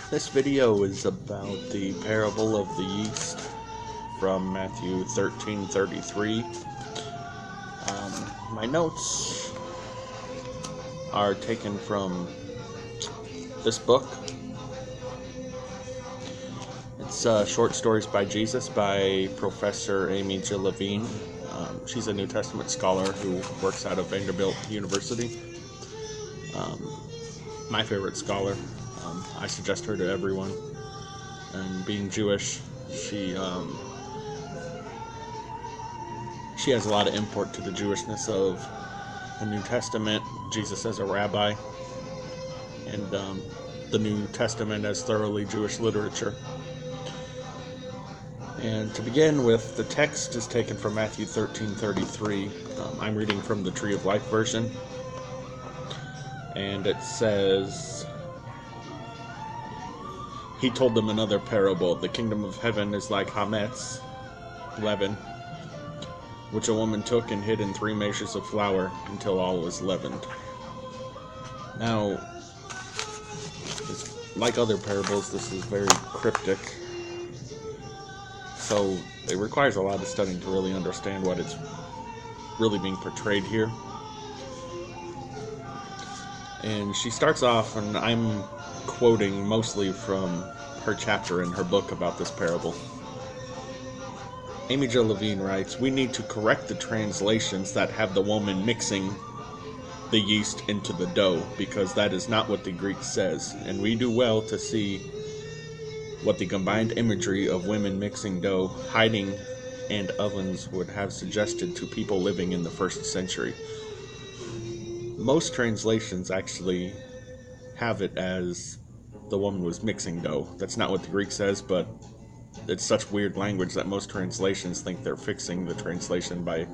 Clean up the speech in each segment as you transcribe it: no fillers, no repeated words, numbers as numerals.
This video is about the Parable of the Yeast from Matthew 13:33. My notes are taken from this book. It's Short Stories by Jesus by Professor Amy J. Levine. She's a New Testament scholar who works out of Vanderbilt University. My favorite scholar. I suggest her to everyone. And being Jewish, she has a lot of import to the Jewishness of the New Testament, Jesus as a rabbi, and the New Testament as thoroughly Jewish literature. And to begin with, the text is taken from Matthew 13:33. I'm reading from the Tree of Life version. And it says, "He told them another parable. The kingdom of heaven is like hametz, leaven, which a woman took and hid in 3 measures of flour until all was leavened." Now, like other parables, this is very cryptic. So it requires a lot of studying to really understand what it's really being portrayed here. And she starts off, and I'm quoting mostly from her chapter in her book about this parable. Amy J. Levine writes, "We need to correct the translations that have the woman mixing the yeast into the dough, because that is not what the Greek says, and we do well to see what the combined imagery of women mixing dough, hiding, and ovens would have suggested to people living in the 1st century. Most translations actually have it as the woman was mixing dough. That's not what the Greek says, but it's such weird language that most translations think they're fixing the translation by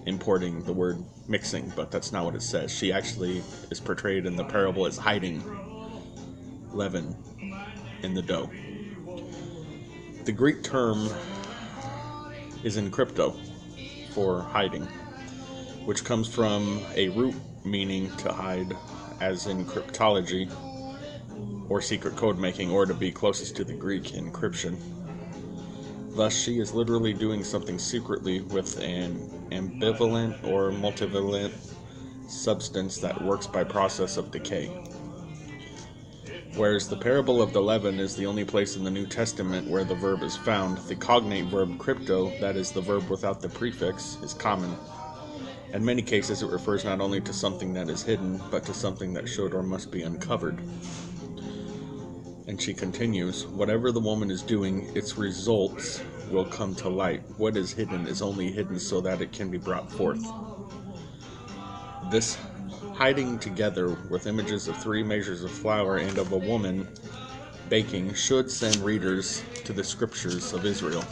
importing the word mixing, but that's not what it says. She actually is portrayed in the parable as hiding leaven in the dough. The Greek term is encrypto, for hiding, which comes from a root meaning to hide, as in cryptology, or secret code making, or to be closest to the Greek, encryption. Thus, she is literally doing something secretly with an ambivalent or multivalent substance that works by process of decay. Whereas the parable of the leaven is the only place in the New Testament where the verb is found, the cognate verb crypto, that is the verb without the prefix, is common. In many cases, it refers not only to something that is hidden, but to something that should or must be uncovered. And she continues, "Whatever the woman is doing, its results will come to light. What is hidden is only hidden so that it can be brought forth." This hiding, together with images of 3 measures of flour and of a woman baking, should send readers to the scriptures of Israel.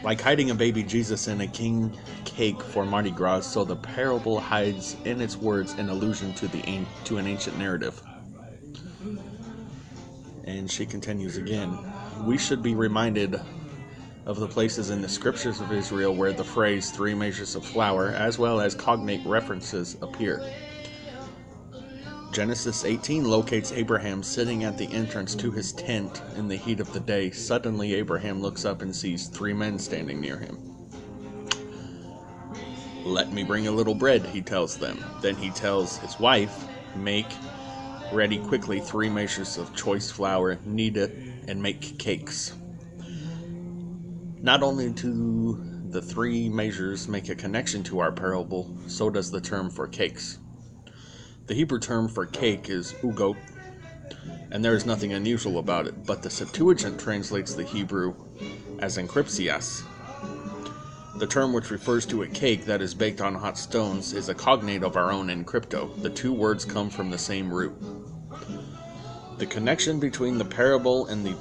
Like hiding a baby Jesus in a king cake for Mardi Gras, so the parable hides in its words an allusion to an ancient narrative. And she continues again, "We should be reminded of the places in the scriptures of Israel where the phrase 3 measures of flour, as well as cognate references, appear. Genesis 18 locates Abraham sitting at the entrance to his tent in the heat of the day. Suddenly Abraham looks up and sees 3 men standing near him. 'Let me bring a little bread,' he tells them. Then he tells his wife, 'Make ready quickly 3 measures of choice flour, knead it, and make cakes.' Not only do the 3 measures make a connection to our parable, so does the term for cakes. The Hebrew term for cake is ugot, and there is nothing unusual about it, but the Septuagint translates the Hebrew as enkrypsias. The term, which refers to a cake that is baked on hot stones, is a cognate of our own encrypto. The 2 words come from the same root. The connection between the parable and the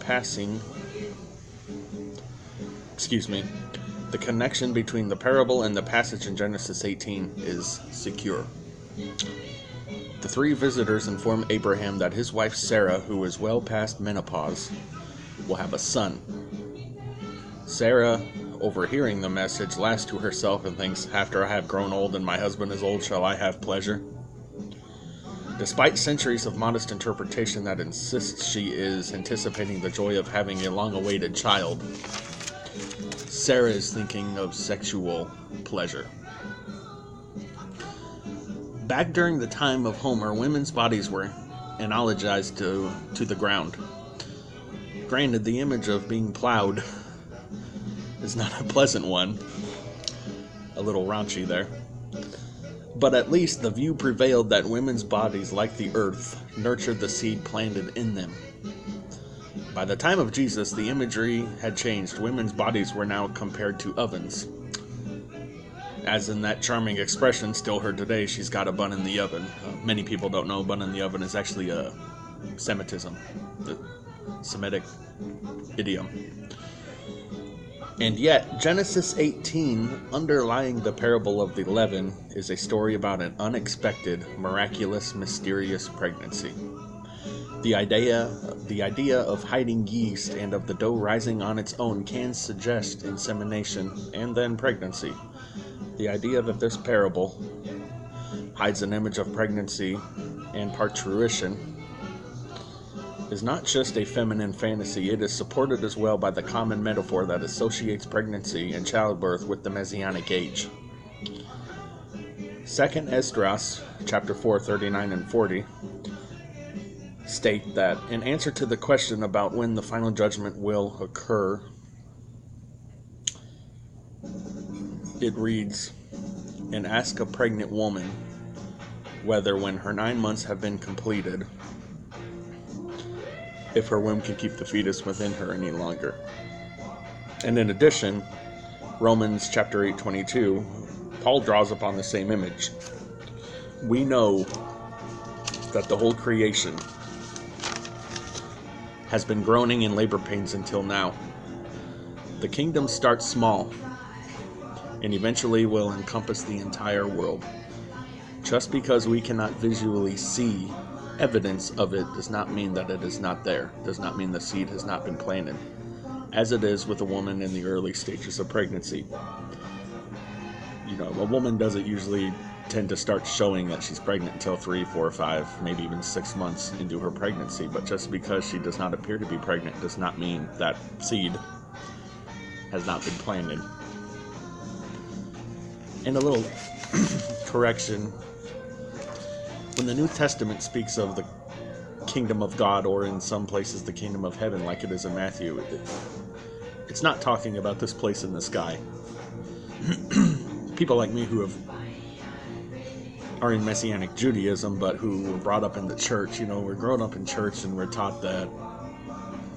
passage in Genesis 18 is secure. The 3 visitors inform Abraham that his wife Sarah, who is well past menopause, will have a son. Sarah, overhearing the message, laughs to herself and thinks, "After I have grown old and my husband is old, shall I have pleasure?" Despite centuries of modest interpretation that insists she is anticipating the joy of having a long-awaited child, Sarah is thinking of sexual pleasure. Back during the time of Homer, women's bodies were analogized to the ground. Granted, the image of being plowed is not a pleasant one. A little raunchy there. But at least the view prevailed that women's bodies, like the earth, nurtured the seed planted in them. By the time of Jesus, the imagery had changed. Women's bodies were now compared to ovens. As in that charming expression, still heard today, she's got a bun in the oven. Many people don't know bun in the oven is actually a Semitism, the Semitic idiom. And yet, Genesis 18, underlying the Parable of the Leaven, is a story about an unexpected, miraculous, mysterious pregnancy. The idea of hiding yeast and of the dough rising on its own can suggest insemination and then pregnancy. The idea that this parable hides an image of pregnancy and parturition is not just a feminine fantasy, it is supported as well by the common metaphor that associates pregnancy and childbirth with the Messianic age. 2 Esdras, chapter 4, 39 and 40, state that in answer to the question about when the final judgment will occur, it reads, "And ask a pregnant woman whether when her 9 months have been completed, if her womb can keep the fetus within her any longer." And in addition, Romans chapter 8:22, Paul draws upon the same image. We know that the whole creation has been groaning in labor pains until now. The kingdom starts small and eventually will encompass the entire world. Just because we cannot visually see evidence of it does not mean that it is not there, does not mean the seed has not been planted, as it is with a woman in the early stages of pregnancy. You know, a woman doesn't usually tend to start showing that she's pregnant until 3, 4, 5, maybe even 6 months into her pregnancy, but just because she does not appear to be pregnant does not mean that seed has not been planted. And a little correction. When the New Testament speaks of the kingdom of God, or in some places the kingdom of heaven, like it is in Matthew, it's not talking about this place in the sky. People like me who are in Messianic Judaism, but who were brought up in the church, we're grown up in church and we're taught that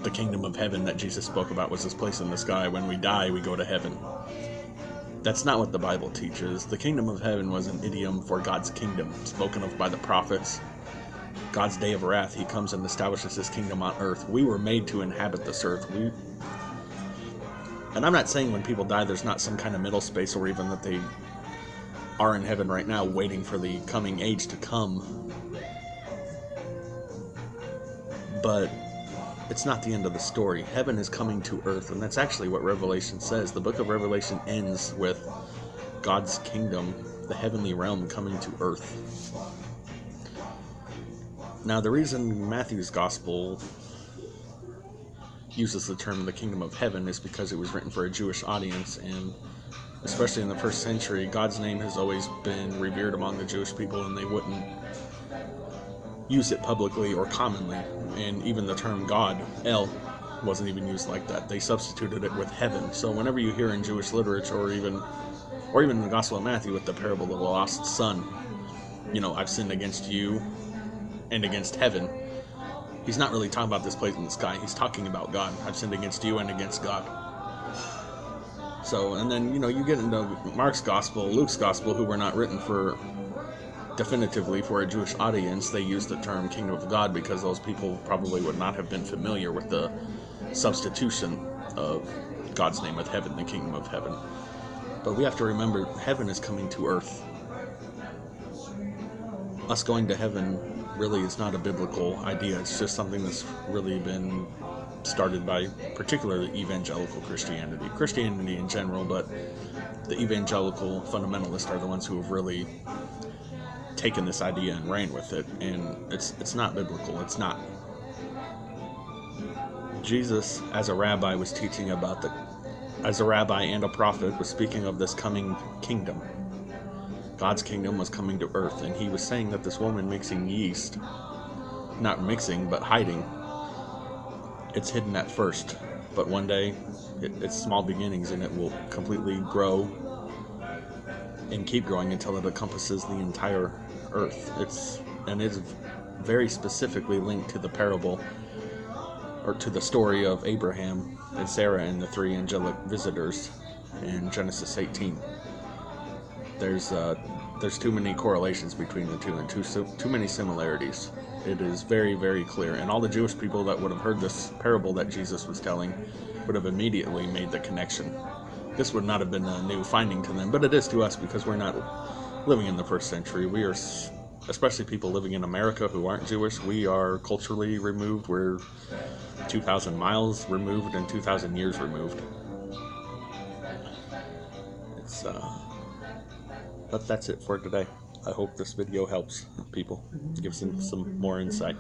the kingdom of heaven that Jesus spoke about was this place in the sky. When we die, we go to heaven. That's not what the Bible teaches. The kingdom of heaven was an idiom for God's kingdom, spoken of by the prophets. God's day of wrath, he comes and establishes his kingdom on earth. We were made to inhabit this earth. And I'm not saying when people die there's not some kind of middle space, or even that they are in heaven right now waiting for the coming age to come. But it's not the end of the story. Heaven is coming to earth, and that's actually what Revelation says. The book of Revelation ends with God's kingdom, the heavenly realm, coming to earth. Now, the reason Matthew's gospel uses the term the kingdom of heaven is because it was written for a Jewish audience, and especially in the first century, God's name has always been revered among the Jewish people, and they wouldn't use it publicly or commonly. And even the term God, El, wasn't even used like that. They substituted it with heaven. So whenever you hear in Jewish literature, or even in the Gospel of Matthew with the parable of the lost son, I've sinned against you and against heaven, he's not really talking about this place in the sky. He's talking about God. I've sinned against you and against God. So, and then, you get into Mark's gospel, Luke's gospel, who were not written definitively for a Jewish audience. They used the term kingdom of God because those people probably would not have been familiar with the substitution of God's name with heaven, the kingdom of heaven. But we have to remember, heaven is coming to earth. Us going to heaven really is not a biblical idea. It's just something that's really been started by particularly evangelical Christianity in general, but the evangelical fundamentalists are the ones who have really taken this idea and ran with it, and it's not biblical. It's not. Jesus, as a rabbi, was teaching about as a rabbi and a prophet, was speaking of this coming kingdom. God's kingdom was coming to earth, and he was saying that this woman mixing yeast, not mixing, but hiding, it's hidden at first, but one day, it's small beginnings, and it will completely grow and keep growing until it encompasses the entire earth. It's very specifically linked to the parable, or to the story of Abraham and Sarah and the three angelic visitors in Genesis 18. There's too many correlations between the two, and too many similarities. It is very, very clear, and all the Jewish people that would have heard this parable that Jesus was telling would have immediately made the connection. This would not have been a new finding to them, but it is to us because we're not living in the first century. We are, especially people living in America who aren't Jewish, we are culturally removed. We're 2,000 miles removed and 2,000 years removed. But that's it for today. I hope this video helps people, gives them some more insight.